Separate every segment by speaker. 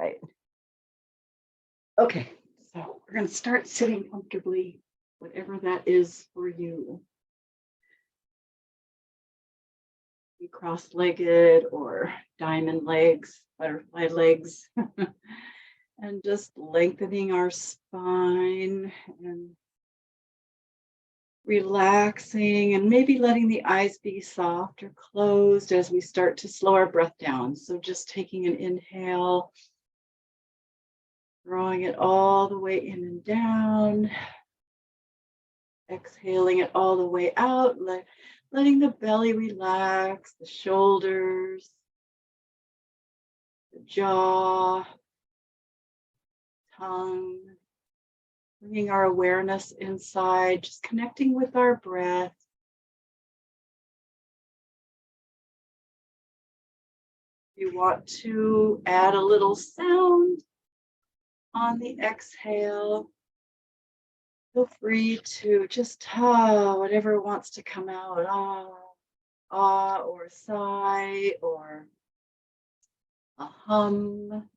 Speaker 1: right. Okay, so we're going to start sitting comfortably, whatever that is for you. Be cross-legged or diamond legs, butterfly legs, and just lengthening our spine and relaxing, and maybe letting the eyes be soft or closed as we start to slow our breath down. So just taking an inhale, drawing it all the way in and down, exhaling it all the way out, letting the belly relax, the shoulders, the jaw, tongue, bringing our awareness inside, just connecting with our breath. If you want to add a little sound on the exhale, feel free to just whatever wants to come out, or a sigh or a hum.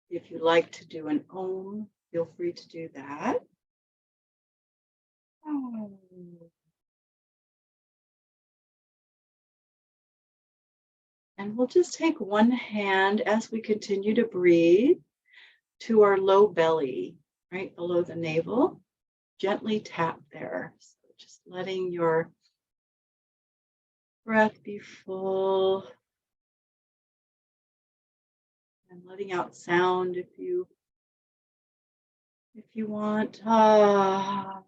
Speaker 1: If you like to do an om, feel free to do that. And we'll just take one hand as we continue to breathe to our low belly, right below the navel. Gently tap there. So just letting your breath be full and letting out sound if you want to help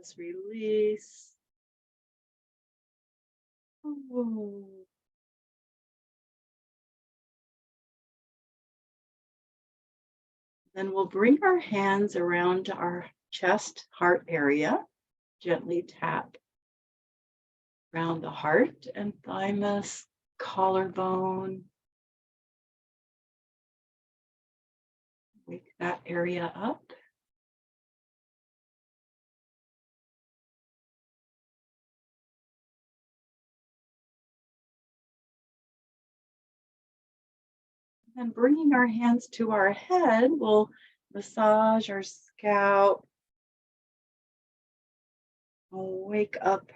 Speaker 1: us release. Then we'll bring our hands around our chest, heart area, gently tap around the heart and thymus, collarbone. Wake that area up. And bringing our hands to our head, we'll massage our scalp. We'll wake up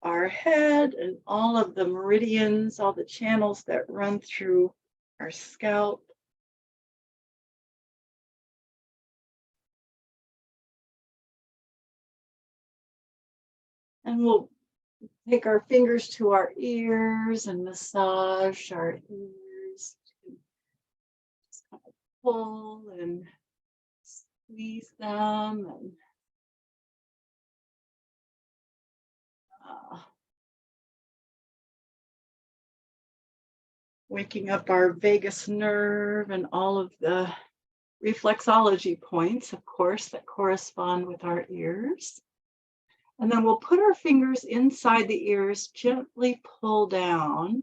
Speaker 1: our head and all of the meridians, all the channels that run through our scalp. And we'll take our fingers to our ears and massage our ears. Just kind of pull and squeeze them and waking up our vagus nerve and all of the reflexology points, of course, that correspond with our ears. And then we'll put our fingers inside the ears, gently pull down,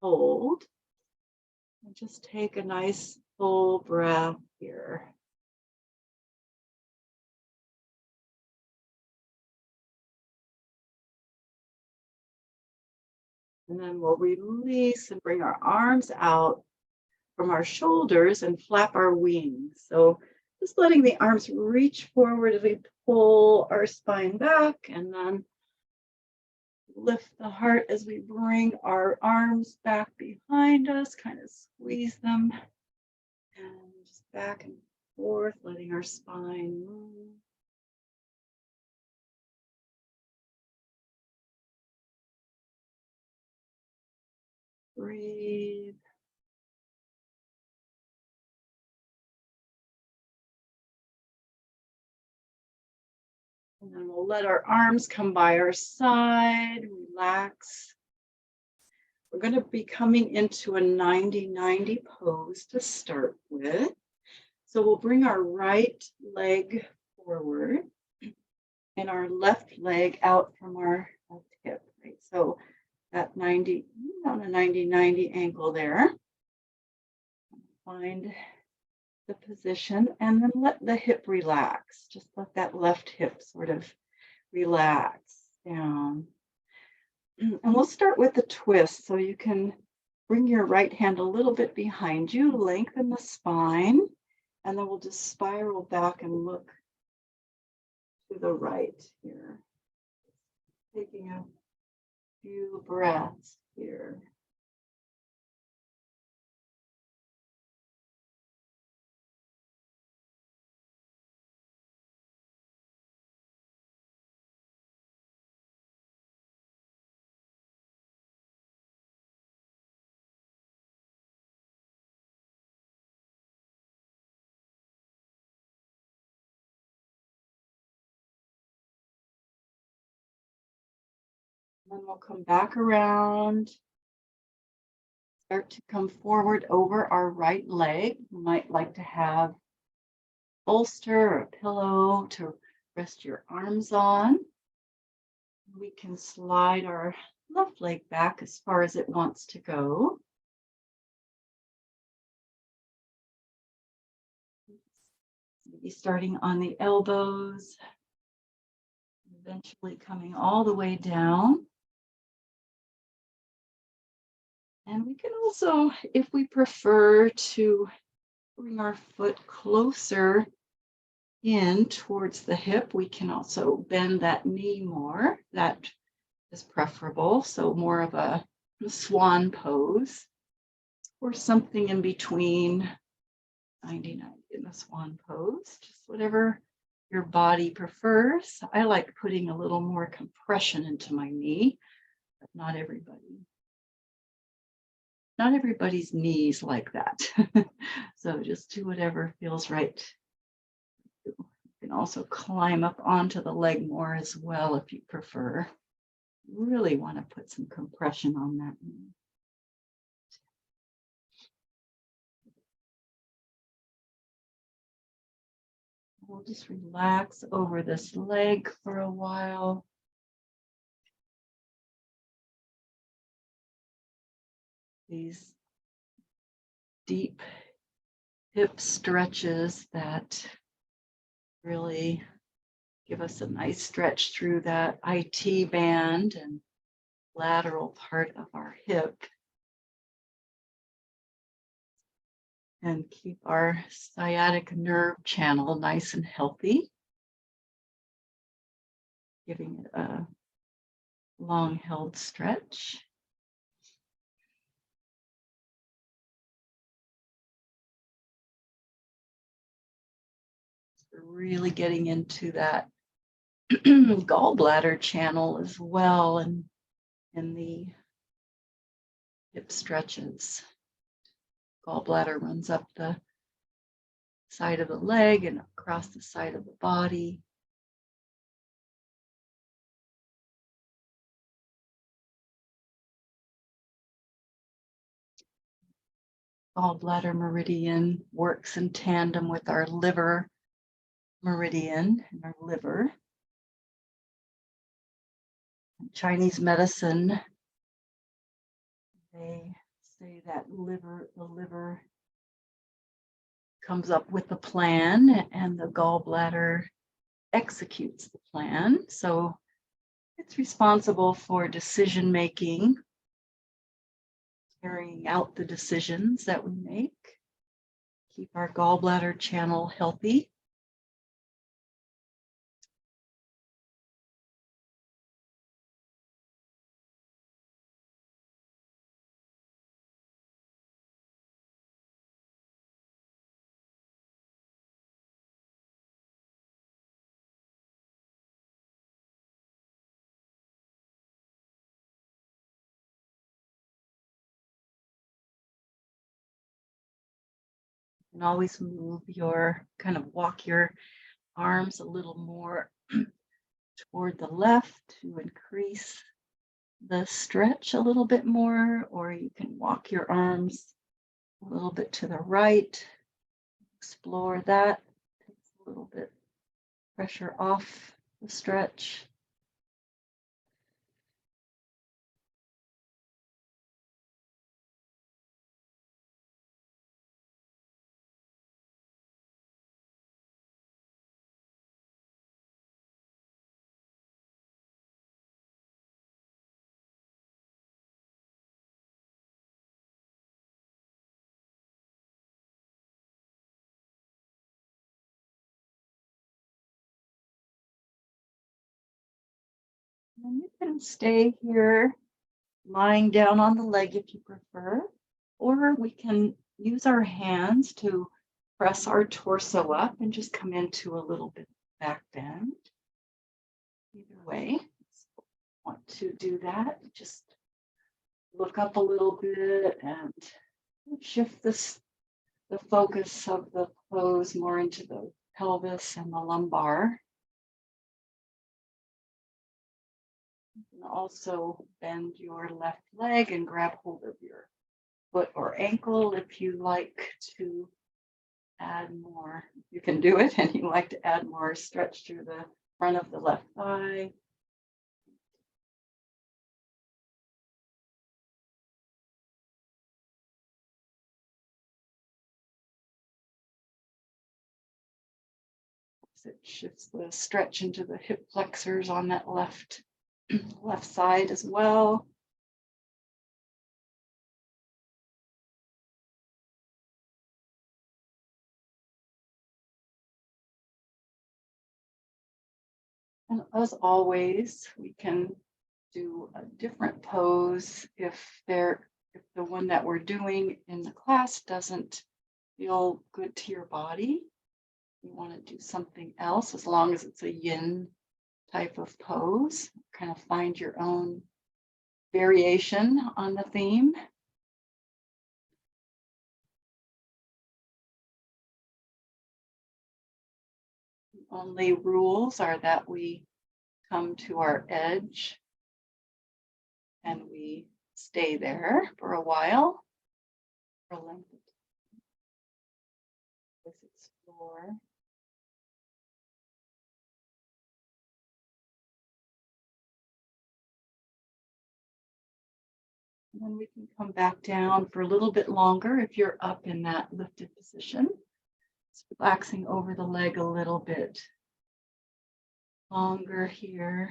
Speaker 1: hold, and just take a nice full breath here. And then we'll release and bring our arms out from our shoulders and flap our wings. So just letting the arms reach forward as we pull our spine back, and then lift the heart as we bring our arms back behind us, kind of squeeze them, and just back and forth, letting our spine move. Breathe. And then we'll let our arms come by our side, relax. We're going to be coming into a 90-90 pose to start with. So we'll bring our right leg forward and our left leg out from our left hip, right? So that 90, on a 90-90 angle there. Find the position and then let the hip relax. Just let that left hip sort of relax down. And we'll start with the twist. So you can bring your right hand a little bit behind you, lengthen the spine, and then we'll just spiral back and look to the right here. Taking a few breaths here. Then we'll come back around, start to come forward over our right leg. You might like to have a bolster or a pillow to rest your arms on. We can slide our left leg back as far as it wants to go. Maybe starting on the elbows, eventually coming all the way down. And we can also, if we prefer, to bring our foot closer in towards the hip. We can also bend that knee more. That is preferable. So more of a swan pose or something in between 99 in the swan pose, just whatever your body prefers. I like putting a little more compression into my knee, but not everybody. Not everybody's knees like that. So just do whatever feels right. You can also climb up onto the leg more as well if you prefer. You really want to put some compression on that knee. We'll just relax over this leg for a while. These deep hip stretches that really give us a nice stretch through that IT band and lateral part of our hip. And keep our sciatic nerve channel nice and healthy. Giving it a long held stretch. Really getting into that gallbladder channel as well, and in the hip stretches. Gallbladder runs up the side of the leg and across the side of the body. Gallbladder meridian works in tandem with our liver meridian in our liver. In Chinese medicine, they say that the liver comes up with the plan and the gallbladder executes the plan. So it's responsible for decision making, carrying out the decisions that we make. Keep our gallbladder channel healthy. And always move your, kind of walk your arms a little more toward the left to increase the stretch a little bit more, or you can walk your arms a little bit to the right. Explore that. Takes a little bit pressure off the stretch. And you can stay here lying down on the leg if you prefer, or we can use our hands to press our torso up and just come into a little bit back bend. Either way, want to do that, just look up a little bit and shift the focus of the pose more into the pelvis and the lumbar. You can also bend your left leg and grab hold of your foot or ankle if you like to add more. You can do it and you like to add more stretch through the front of the left thigh. It shifts the stretch into the hip flexors on that left side as well. And as always, we can do a different pose if the one that we're doing in the class doesn't feel good to your body. You want to do something else as long as it's a yin type of pose. Kind of find your own variation on the theme. The only rules are that we come to our edge and we stay there for a while, for a length of time. Let's explore. And then we can come back down for a little bit longer if you're up in that lifted position. Just relaxing over the leg a little bit longer here.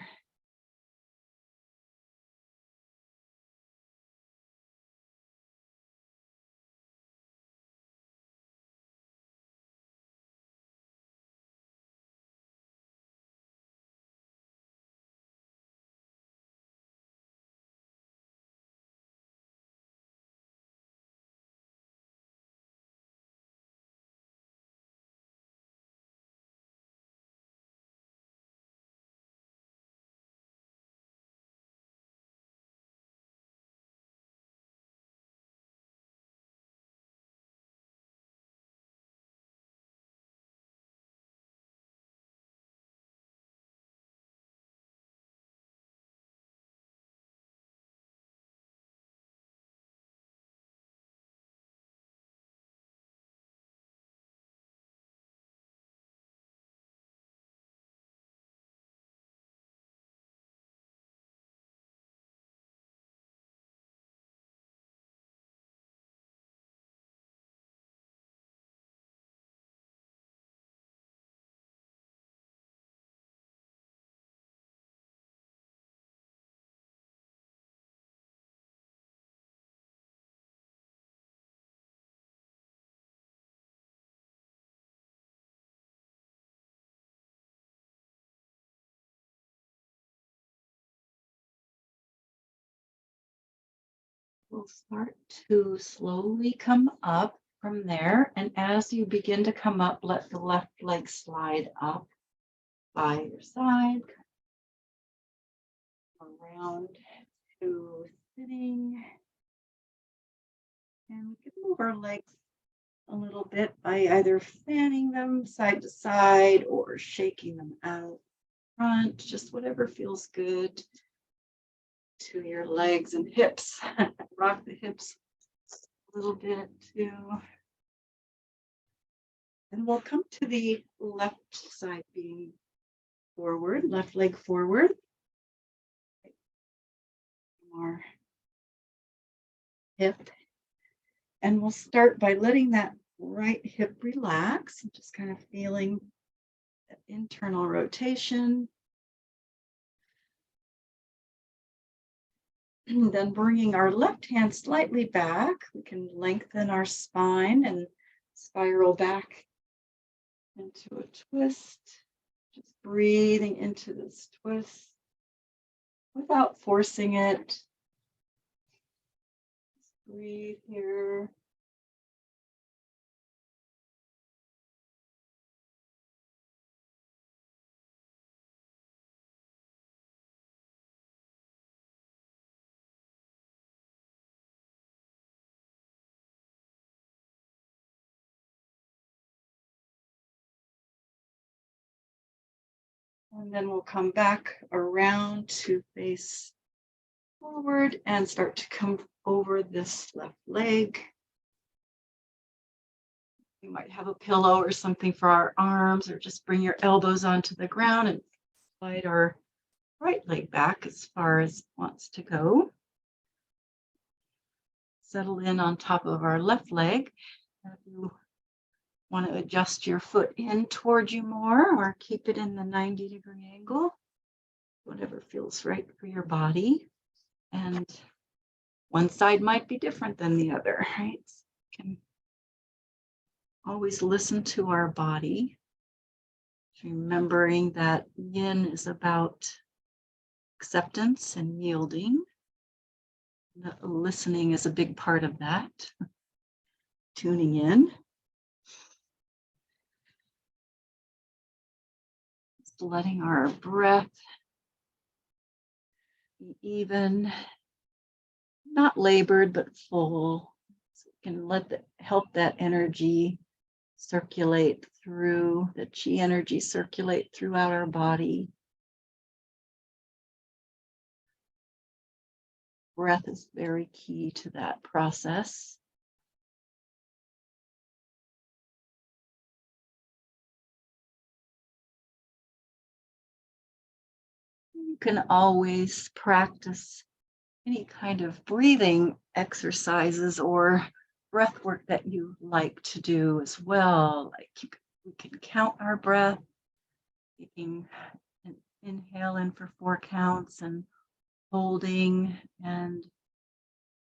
Speaker 1: We'll start to slowly come up from there. And as you begin to come up, let the left leg slide up by your side, around to sitting. And we can move our legs a little bit by either fanning them side to side or shaking them out front, just whatever feels good to your legs and hips. Rock the hips a little bit too. And we'll come to the left side being forward, left leg forward. More hip. And we'll start by letting that right hip relax, just kind of feeling that internal rotation. And then bringing our left hand slightly back, we can lengthen our spine and spiral back into a twist. Just breathing into this twist. without forcing it. Just breathe here. And then we'll come back around to face forward and start to come over this left leg. You might have a pillow or something for our arms, or just bring your elbows onto the ground and slide our right leg back as far as it wants to go. Settle in on top of our left leg. If you want to adjust your foot in toward you more, or keep it in the 90-degree angle, whatever feels right for your body. And one side might be different than the other, right? You can always listen to our body, remembering that yin is about acceptance and yielding. Listening is a big part of that. Tuning in. Just letting our breath be even, not labored, but full. So we can help that energy circulate through, the chi energy circulate throughout our body. Breath is very key to that process. You can always practice any kind of breathing exercises or breath work that you like to do as well. Like we can count our breath, taking an inhale in for 4 counts and holding, and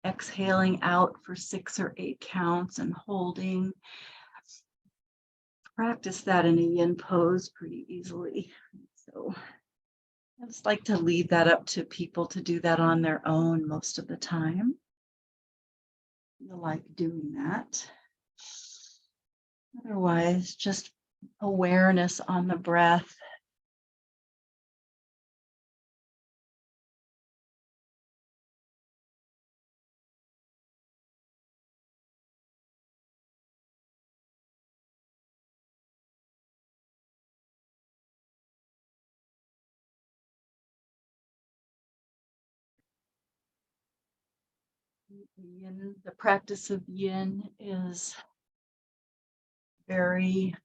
Speaker 1: exhaling out for 6 or 8 counts and holding. Practice that in a yin pose pretty easily. So I just like to leave that up to people to do that on their own most of the time. I like doing that. Otherwise, just awareness on the breath. Yin, the practice of yin is very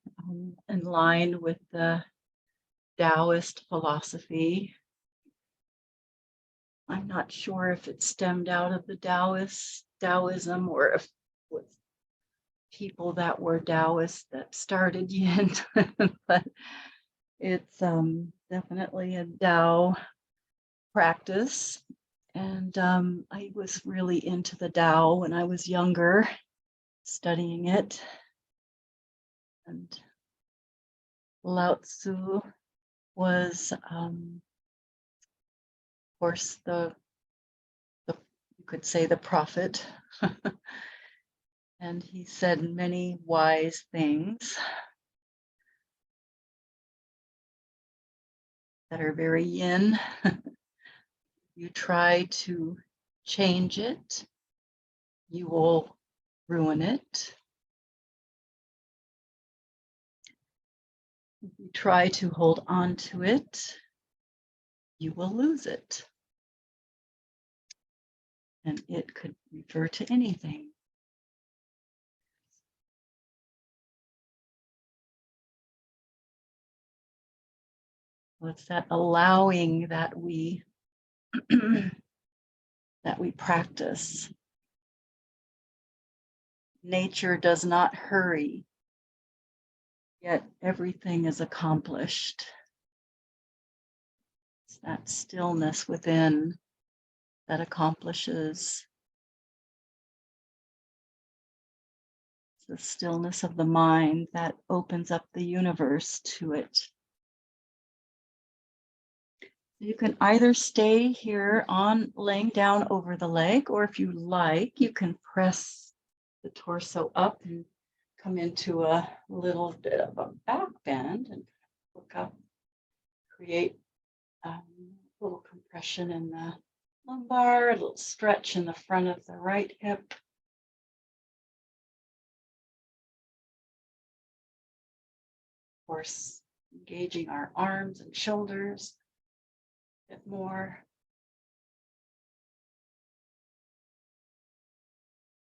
Speaker 1: in line with the Taoist philosophy. I'm not sure if it stemmed out of the Taoism, or if it was people that were Taoists that started yin, but it's definitely a Tao practice. And I was really into the Tao when I was younger, studying it. And Lao Tzu was, of course, the you could say the prophet. And he said many wise things that are very yin. You try to change it, you will ruin it. If you try to hold on to it, you will lose it. And it could refer to anything. What's that allowing that we that we practice? Nature does not hurry, yet everything is accomplished. It's that stillness within that accomplishes. It's the stillness of the mind that opens up the universe to it. You can either stay here on laying down over the leg, or if you like, you can press the torso up and come into a little bit of a back bend and look up, create a little compression in the lumbar, a little stretch in the front of the right hip. Of course, engaging our arms and shoulders a bit more.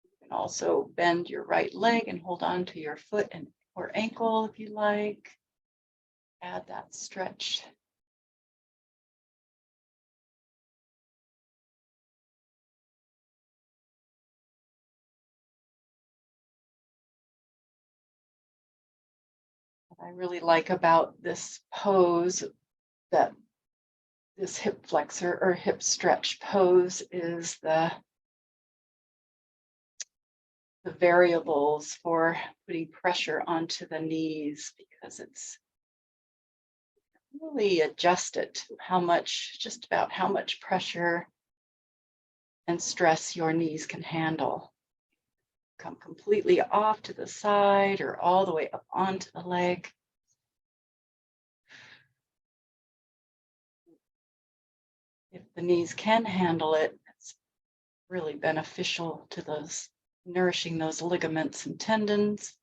Speaker 1: You can also bend your right leg and hold on to your foot and or ankle if you like. Add that stretch. What I really like about this pose, that this hip flexor or hip stretch pose, is the variables for putting pressure onto the knees, because it's really adjusted to how much, just about how much pressure and stress your knees can handle. Come completely off to the side or all the way up onto the leg. If the knees can handle it, it's really beneficial to those, nourishing those ligaments and tendons.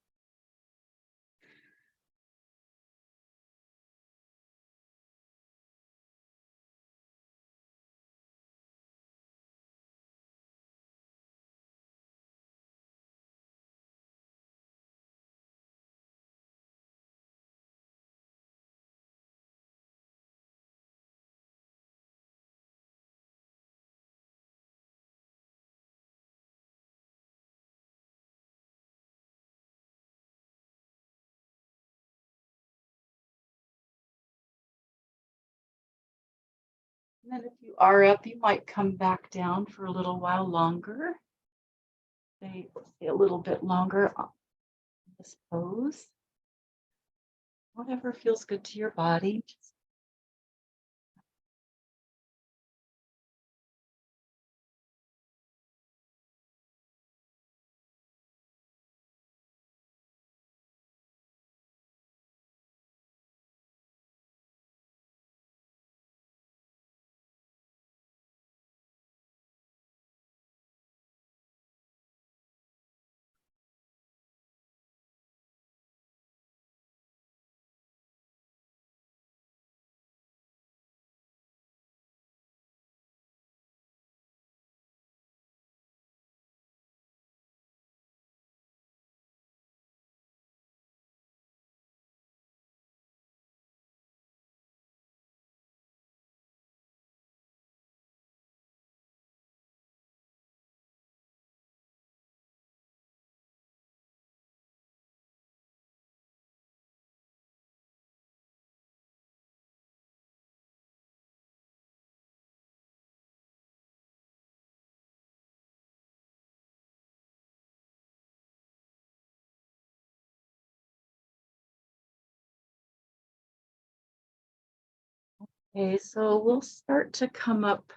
Speaker 1: And then if you are up, you might come back down for a little while longer. Stay a little bit longer on this pose. Whatever feels good to your body. Okay, so we'll start to come up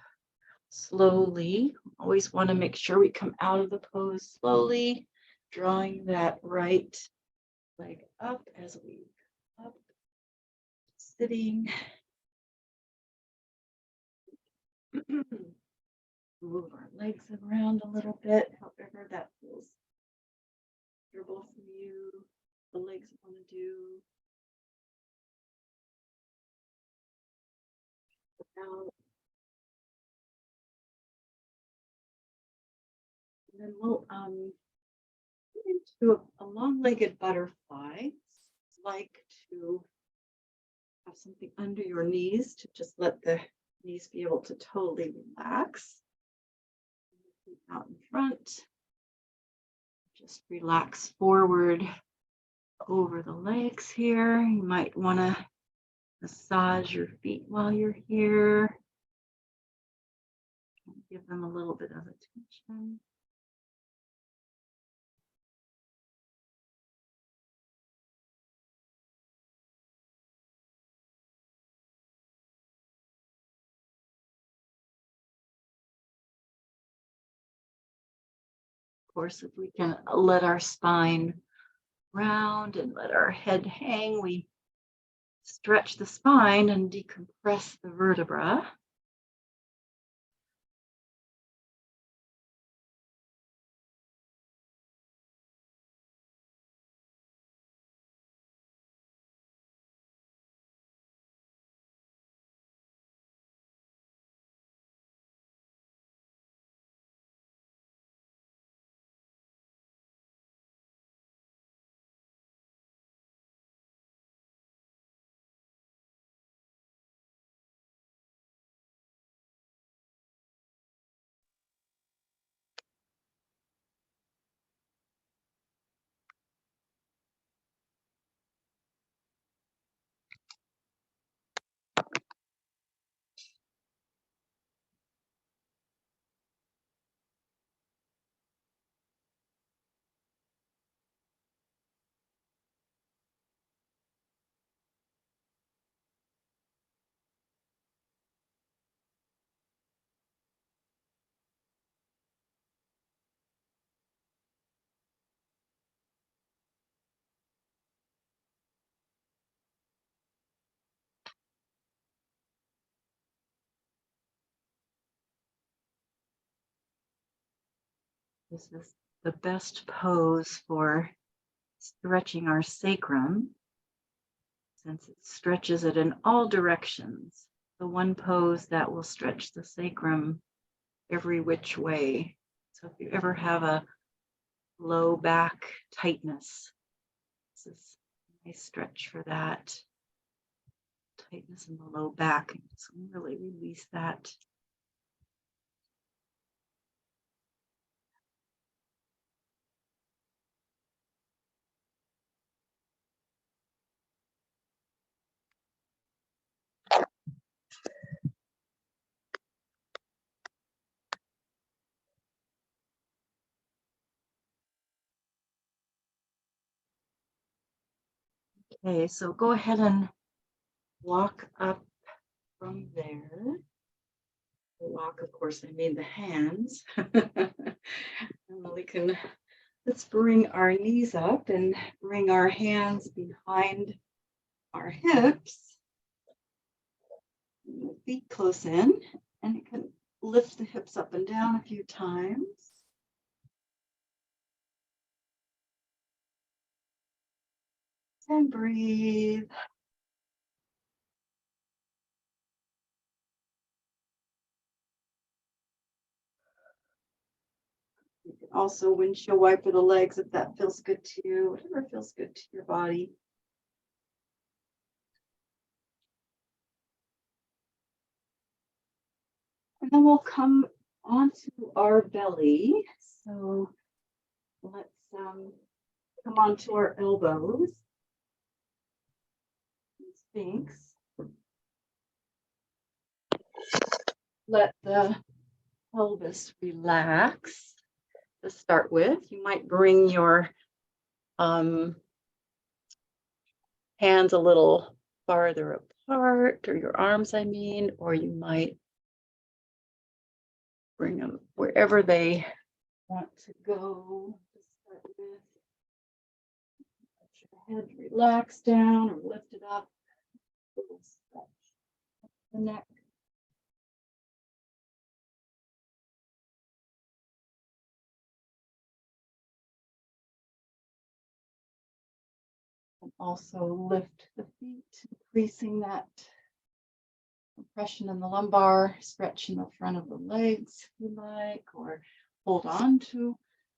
Speaker 1: slowly. Always want to make sure we come out of the pose slowly, drawing that right leg up as we up, sitting. Move our legs around a little bit, however that feels comfortable for you. The legs want to do. Out. And then we'll get into a long-legged butterfly. Like to have something under your knees to just let the knees be able to totally relax. Out in front. Just relax forward over the legs here. You might want to massage your feet while you're here. Give them a little bit of attention. Of course, if we can let our spine round and let our head hang, we stretch the spine and decompress the vertebra. This is the best pose for stretching our sacrum, since it stretches it in all directions. The one pose that will stretch the sacrum every which way. So if you ever have a low back tightness, this is a nice stretch for that. Tightness in the low back. So really release that. Okay, so go ahead and walk up from there. Walk, of course, I mean the hands. Let's bring our knees up and bring our hands behind our hips. Feet close in, and you can lift the hips up and down a few times. And breathe. You can also windshield wiper the legs if that feels good to you, whatever feels good to your body. And then we'll come onto our belly. So let's come onto our elbows. Sphinx. Let the pelvis relax. To start with, you might bring your hands a little farther apart, or your arms, I mean, or you might bring them wherever they want to go. To start with, let your head relax down or lift it up. A little stretch the neck. And also lift the feet, increasing that compression in the lumbar, stretch in the front of the legs if you like, or hold on to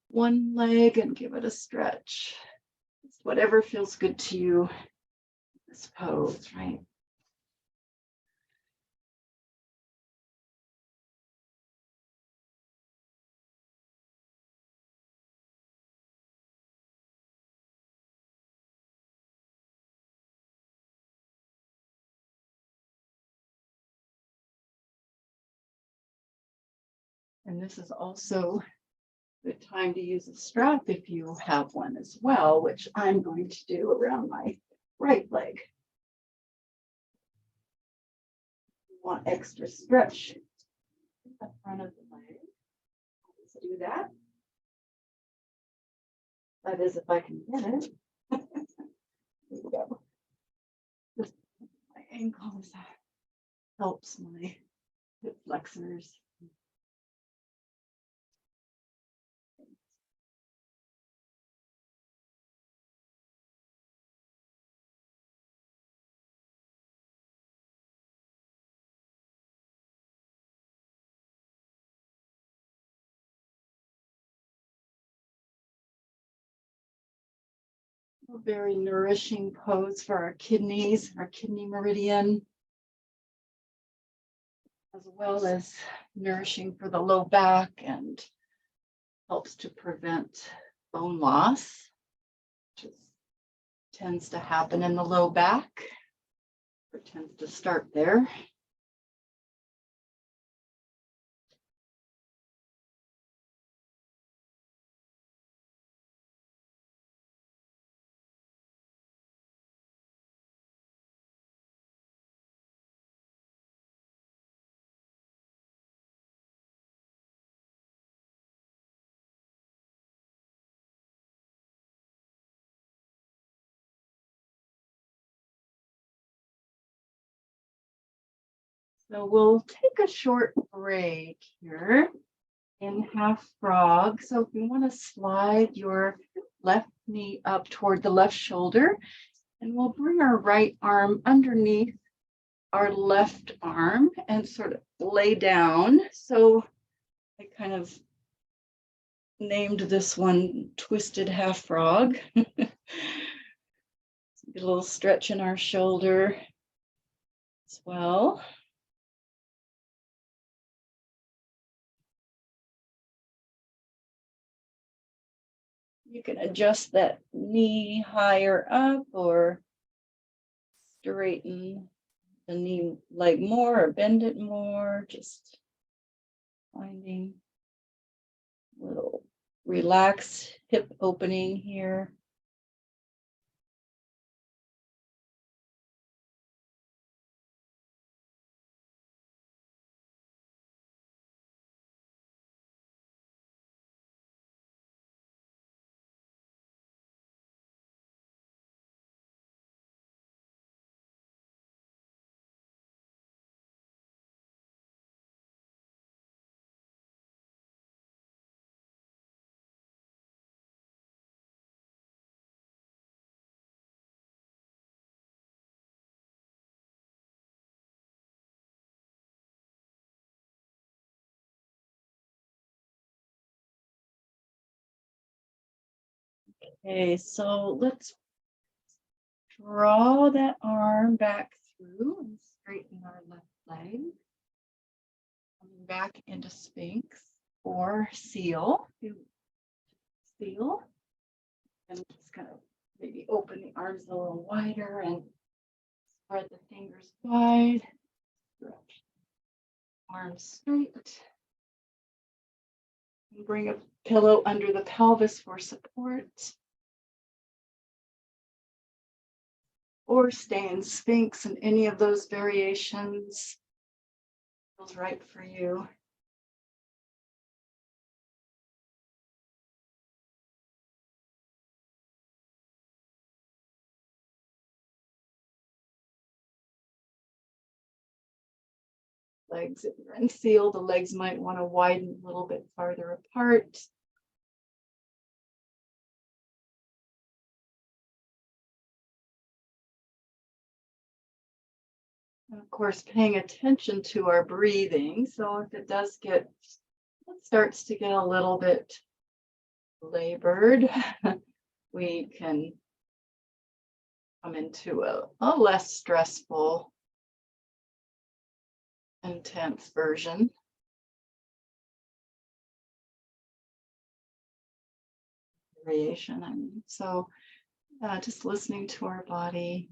Speaker 1: one leg and give it a stretch. It's whatever feels good to you in this pose, right? And this is also the time to use a strap if you have one as well, which I'm going to do around my right leg. You want extra stretch in the front of the leg. Let's do that. That is, if I can get it. There we go. Just my ankles helps my hip flexors. A very nourishing pose for our kidneys, our kidney meridian, as well as nourishing for the low back and helps to prevent bone loss, which tends to happen in the low back, or tends to start there. So we'll take a short break here in half frog. So if you want to slide your left knee up toward the left shoulder, and we'll bring our right arm underneath our left arm and sort of lay down. So I kind of named this one Twisted Half Frog. Get a little stretch in our shoulder as well. You can adjust that knee higher up or straighten the knee leg more or bend it more, just finding a little relaxed hip opening here. Okay, so let's draw that arm back through and straighten our left leg. Coming back into Sphinx or seal. Seal. And just kind of maybe open the arms a little wider and spread the fingers wide. Stretch. Arms straight. And bring a pillow under the pelvis for support. Or stay in Sphinx in any of those variations. Feels right for you. Legs, if you're in seal, the legs might want to widen a little bit farther apart. And of course, paying attention to our breathing. So if it starts to get a little bit labored, we can come into a less stressful, intense version. Variation, I mean. So just listening to our body.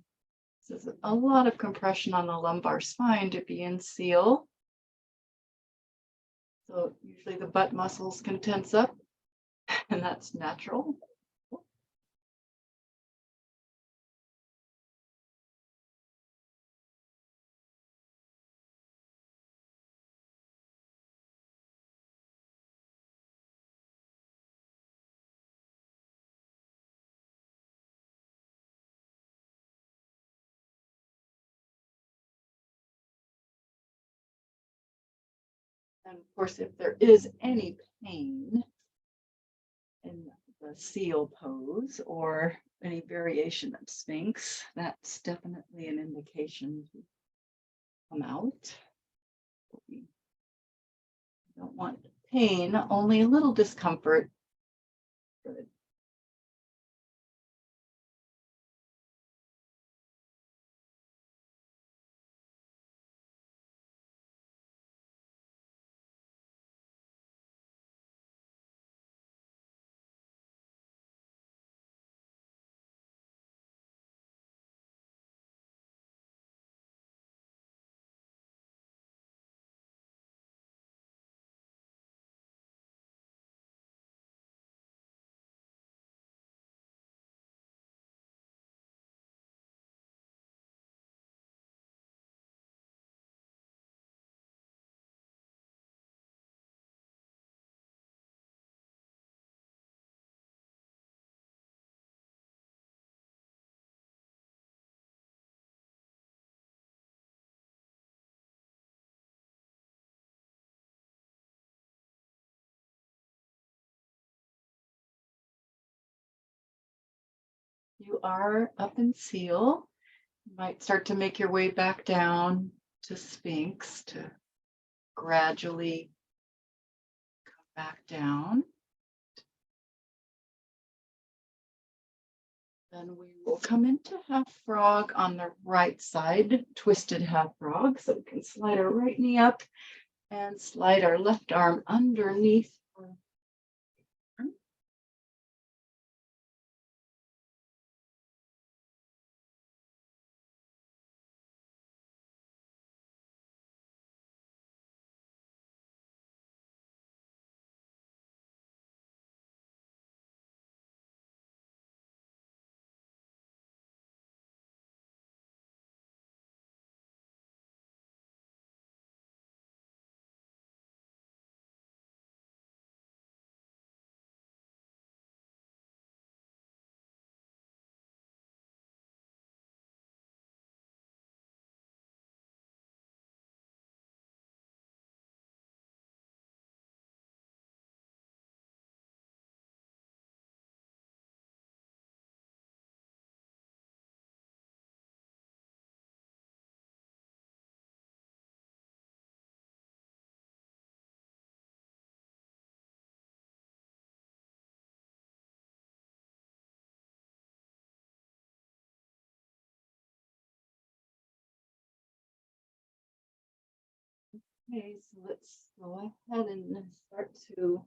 Speaker 1: There's a lot of compression on the lumbar spine to be in seal. So usually the butt muscles can tense up, and that's natural. And of course, if there is any pain in the seal pose or any variation of Sphinx, that's definitely an indication to come out. We don't want pain, only a little discomfort. Good. You are up in seal. You might start to make your way back down to Sphinx to gradually come back down. Then we will come into half frog on the right side, twisted half frog. So we can slide our right knee up and slide our left arm underneath our arm. Okay, so let's go ahead and start to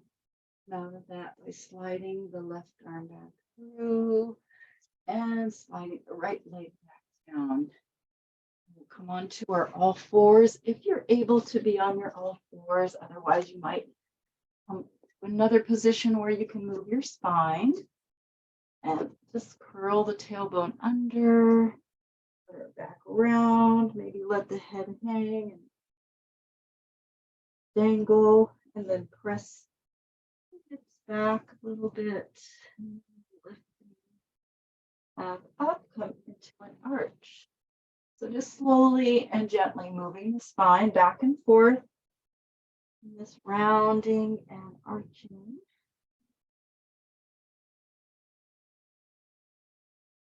Speaker 1: come out of that by sliding the left arm back through and sliding the right leg back down. We'll come on to our all fours if you're able to be on your all fours. Otherwise, you might come to another position where you can move your spine and just curl the tailbone under, put it back around, maybe let the head hang and dangle, and then press the hips back a little bit. Lift back up, come into an arch. So just slowly and gently moving the spine back and forth. And this rounding and arching.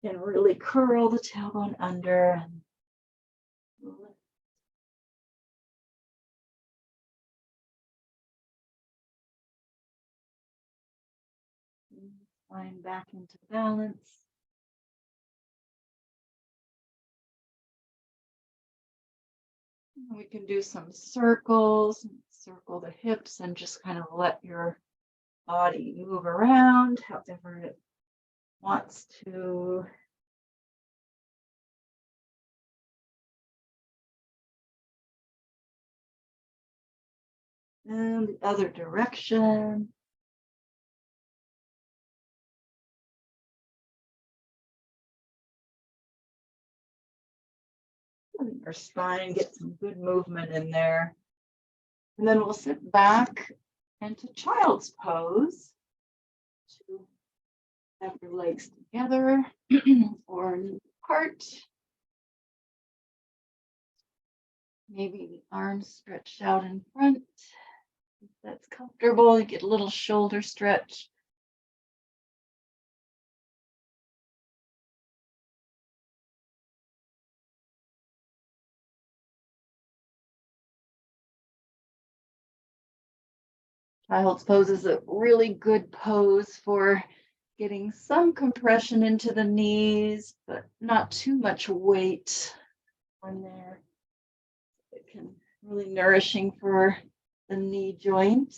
Speaker 1: And really curl the tailbone under and lift. Spine back into balance. And we can do some circles, circle the hips, and just kind of let your body move around however it wants to. And the other direction. Letting our spine get some good movement in there. And then we'll sit back into child's pose. To have your legs together or apart. Maybe the arms stretched out in front. that's comfortable. You get a little shoulder stretch. Child's pose is a really good pose for getting some compression into the knees, but not too much weight on there. It can really nourishing for the knee joint.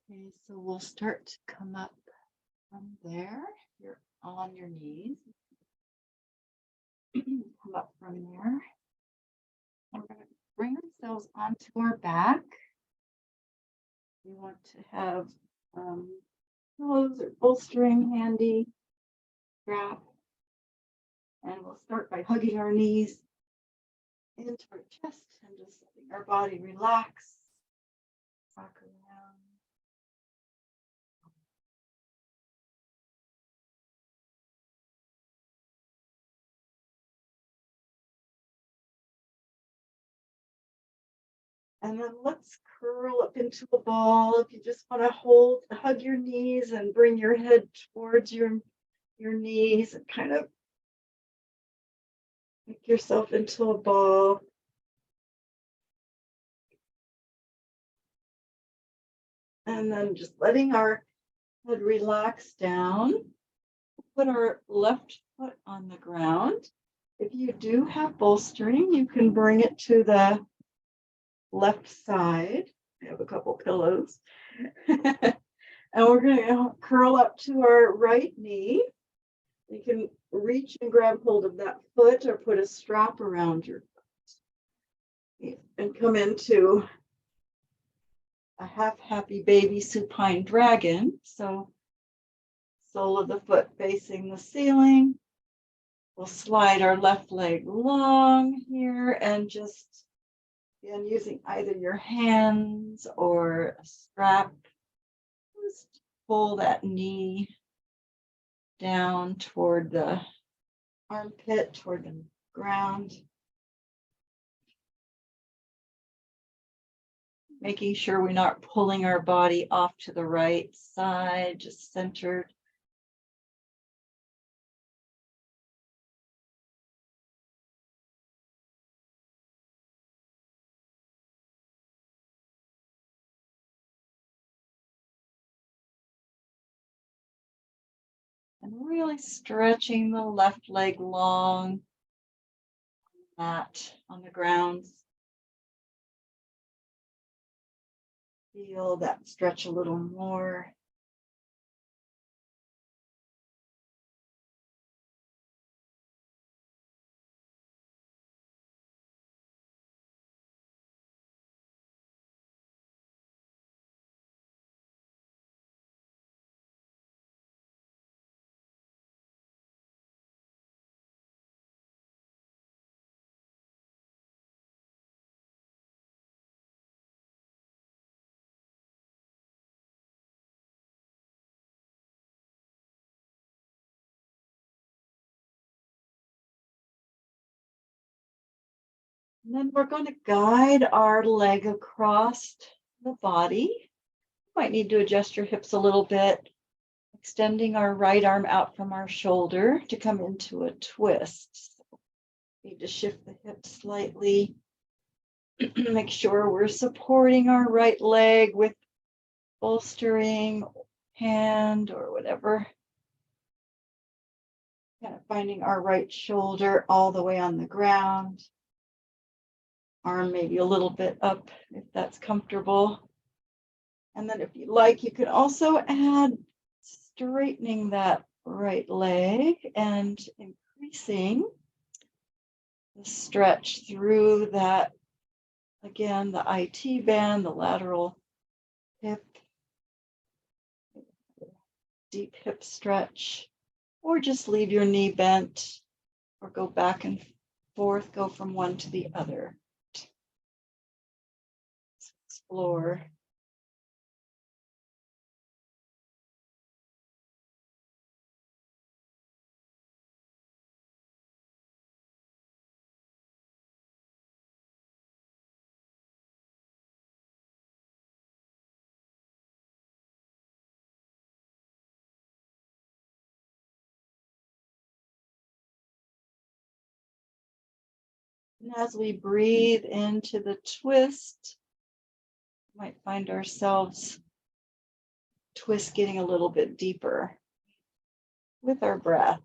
Speaker 1: Okay, so we'll start to come up from there. You're on your knees. Come up from there. We're going to bring ourselves onto our back. We want to have pillows or bolstering handy, strap. And we'll start by hugging our knees into our chest and just letting our body relax. Rock around. And then let's curl up into a ball. If you just want to hug your knees and bring your head towards your knees and kind of make yourself into a ball. And then just letting our head relax down. Put our left foot on the ground. If you do have bolstering, you can bring it to the left side. I have a couple pillows. And we're going to curl up to our right knee. You can reach and grab hold of that foot or put a strap around your foot. And come into a half happy baby supine dragon. So sole of the foot facing the ceiling. We'll slide our left leg long here and just again using either your hands or a strap. Just pull that knee down toward the armpit, toward the ground. Making sure we're not pulling our body off to the right side, just centered. And really stretching the left leg long, mat on the ground. Feel that stretch a little more. And then we're going to guide our leg across the body. You might need to adjust your hips a little bit, extending our right arm out from our shoulder to come into a twist. So need to shift the hips slightly. Make sure we're supporting our right leg with bolstering hand or whatever. Kind of finding our right shoulder all the way on the ground. Arm maybe a little bit up if that's comfortable. And then if you like, you could also add straightening that right leg and increasing the stretch through that, again, the IT band, the lateral hip, deep hip stretch, or just leave your knee bent or go back and forth, go from one to the other. Let's explore. And as we breathe into the twist, we might find ourselves twist getting a little bit deeper with our breath.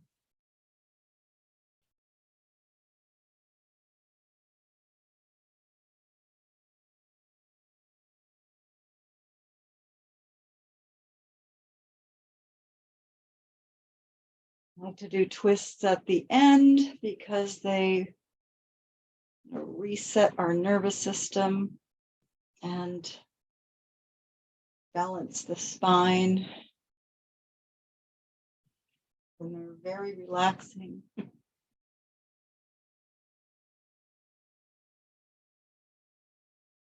Speaker 1: I like to do twists at the end because they reset our nervous system and balance the spine. And they're very relaxing.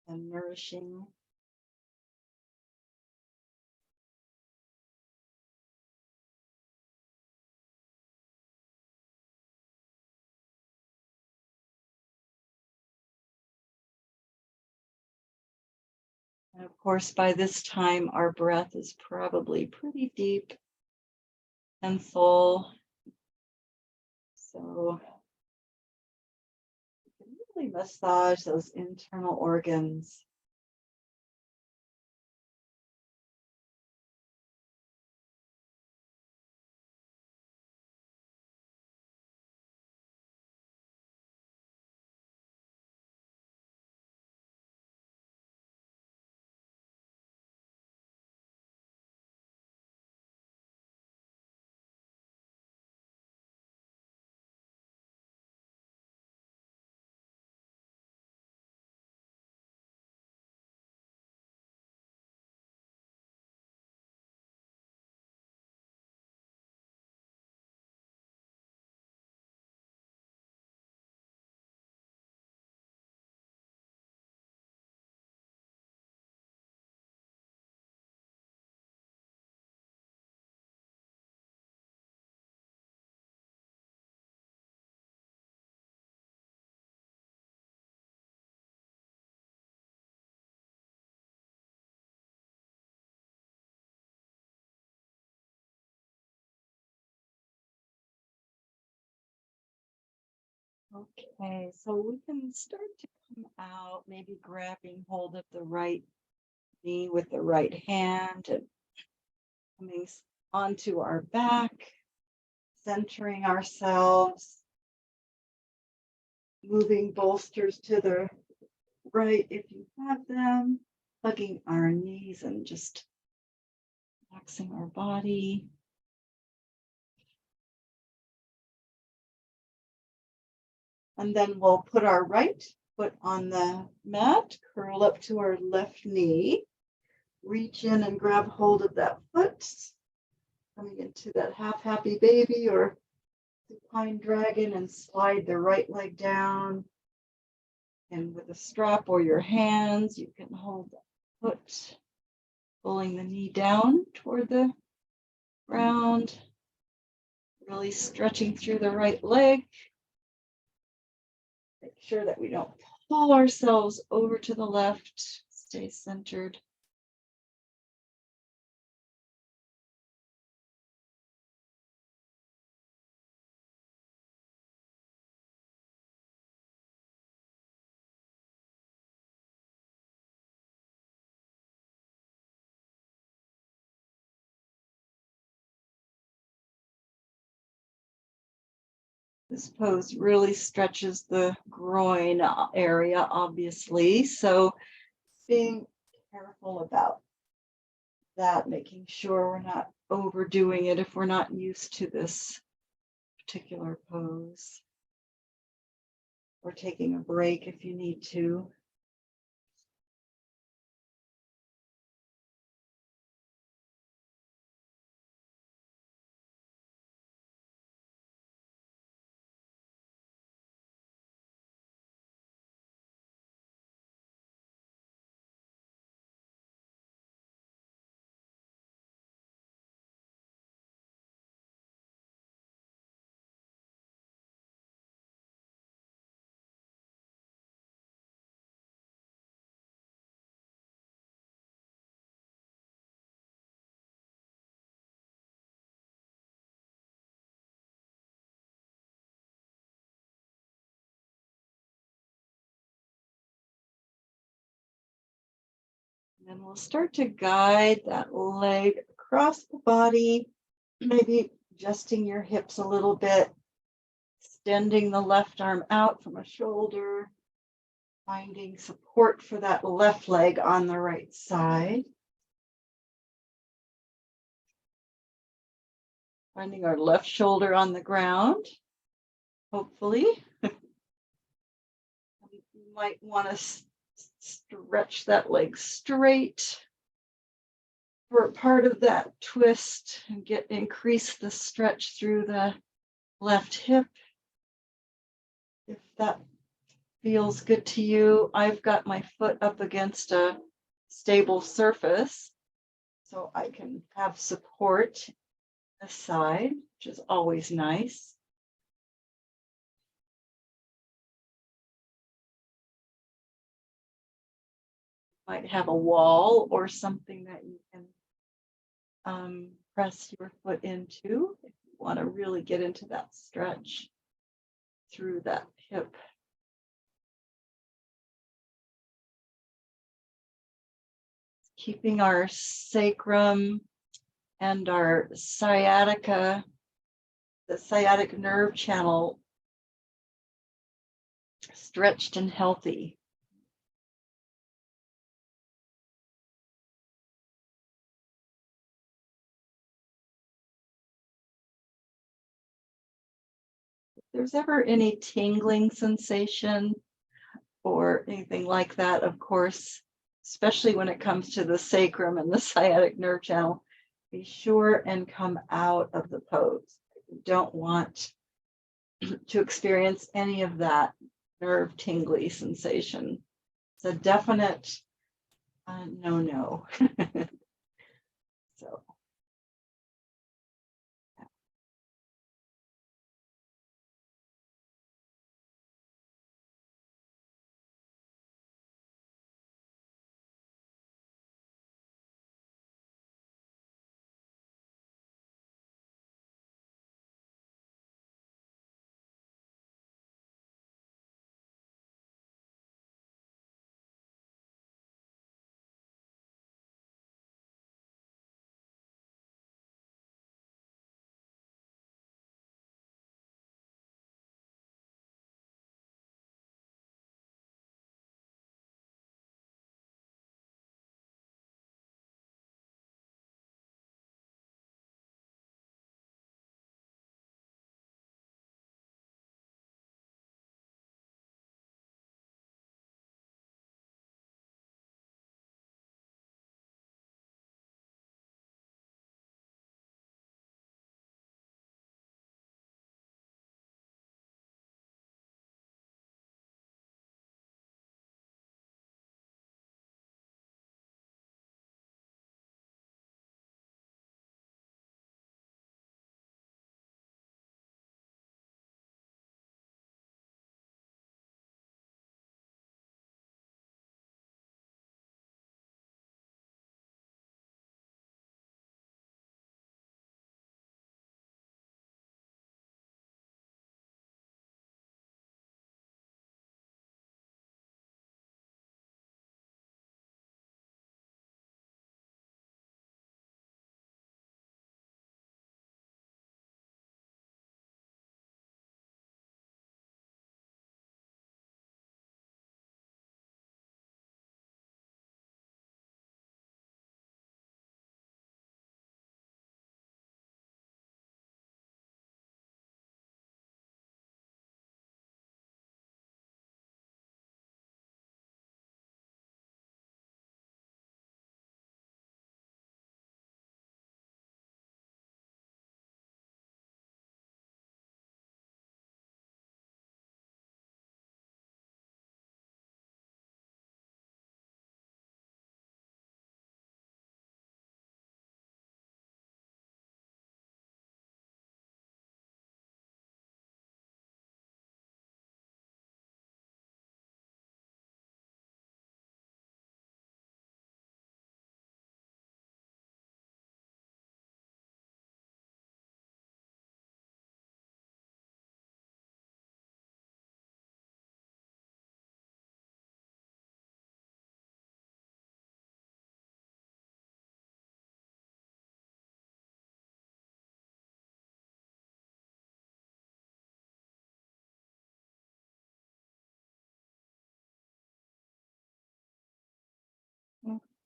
Speaker 1: And nourishing. And of course, by this time, our breath is probably pretty deep and full. So you can really massage those internal organs. Okay, so we can start to come out, maybe grabbing hold of the right knee with the right hand and coming onto our back, centering ourselves, moving bolsters to the right if you have them, hugging our knees and just relaxing our body. And then we'll put our right foot on the mat, curl up to our left knee, reach in and grab hold of that foot, coming into that half happy baby or supine dragon, and slide the right leg down. And with a strap or your hands, you can hold the foot, pulling the knee down toward the ground, really stretching through the right leg. Make sure that we don't pull ourselves over to the left, stay centered. This pose really stretches the groin area, obviously. So being careful about that, making sure we're not overdoing it if we're not used to this particular pose, or taking a break if you need to. And we'll start to guide that leg across the body, maybe adjusting your hips a little bit, extending the left arm out from a shoulder, finding support for that left leg on the right side. Finding our left shoulder on the ground, hopefully. You might want to stretch that leg straight for part of that twist and increase the stretch through the left hip. If that feels good to you, I've got my foot up against a stable surface, so I can have support this side, which is always nice. Might have a wall or something that you can press your foot into if you want to really get into that stretch through that hip. Keeping our sacrum and our sciatica, the sciatic nerve channel, stretched and healthy. If there's ever any tingling sensation or anything like that, of course, especially when it comes to the sacrum and the sciatic nerve channel, be sure and come out of the pose. You don't want to experience any of that nerve tingly sensation. It's a definite no. So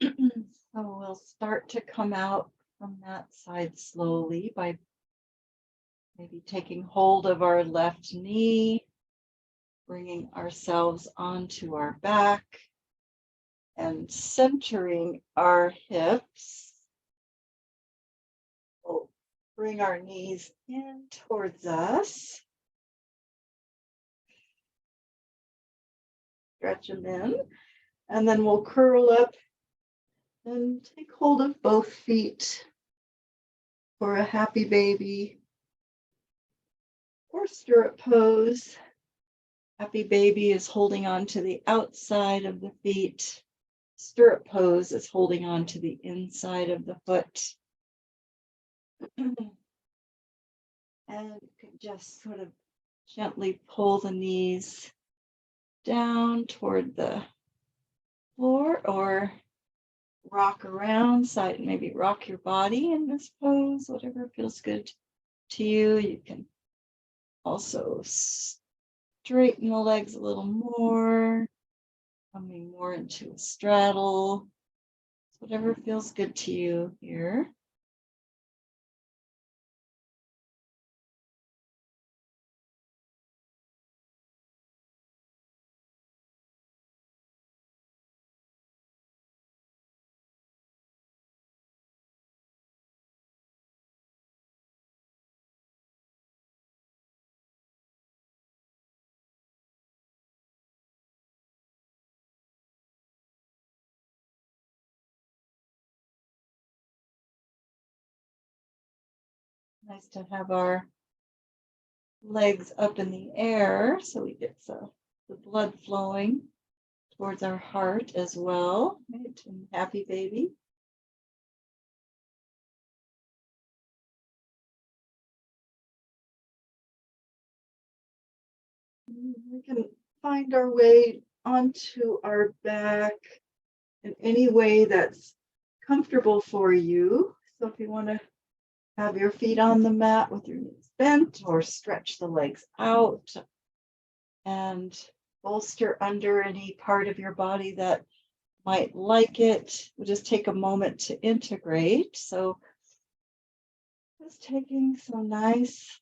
Speaker 1: So we'll start to come out from that side slowly by maybe taking hold of our left knee, bringing ourselves onto our back, and centering our hips. We'll bring our knees in towards us. Stretch them in. And then we'll curl up and take hold of both feet for a happy baby or stirrup pose. Happy baby is holding on to the outside of the feet. Stirrup pose is holding on to the inside of the foot. And you can just sort of gently pull the knees down toward the floor or rock around, side, maybe rock your body in this pose, whatever feels good to you. You can also straighten the legs a little more, coming more into a straddle, whatever feels good to you here. Nice to have our legs up in the air so we get the blood flowing towards our heart as well. Right? And happy baby. We can find our way onto our back in any way that's comfortable for you. So if you want to have your feet on the mat with your knees bent or stretch the legs out and bolster under any part of your body that might like it. We'll just take a moment to integrate. So just taking some nice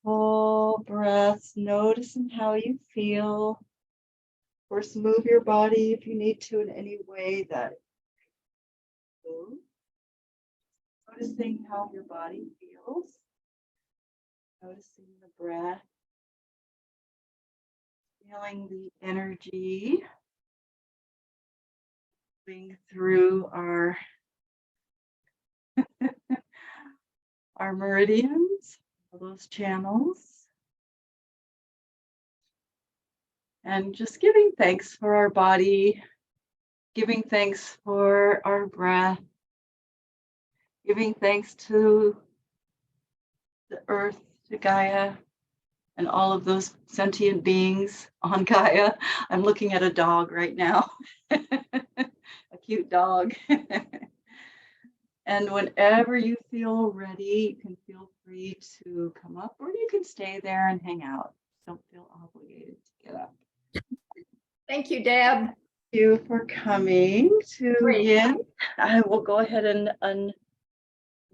Speaker 1: full breaths, noticing how you feel. Of course, move your body if you need to in any way that moves. Noticing how your body feels. Noticing the breath. Feeling the energy moving through our meridians, all those channels. And just giving thanks for our body, giving thanks for our breath, giving thanks to the earth, to Gaia, and all of those sentient beings on Gaia. I'm looking at a dog right now, a cute dog. And whenever you feel ready, you can feel free to come up, or you can stay there and hang out. Don't feel obligated to get up.
Speaker 2: Thank you, Deb.
Speaker 1: Thank you for coming to Yin. I will go ahead and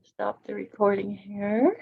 Speaker 1: stop the recording here.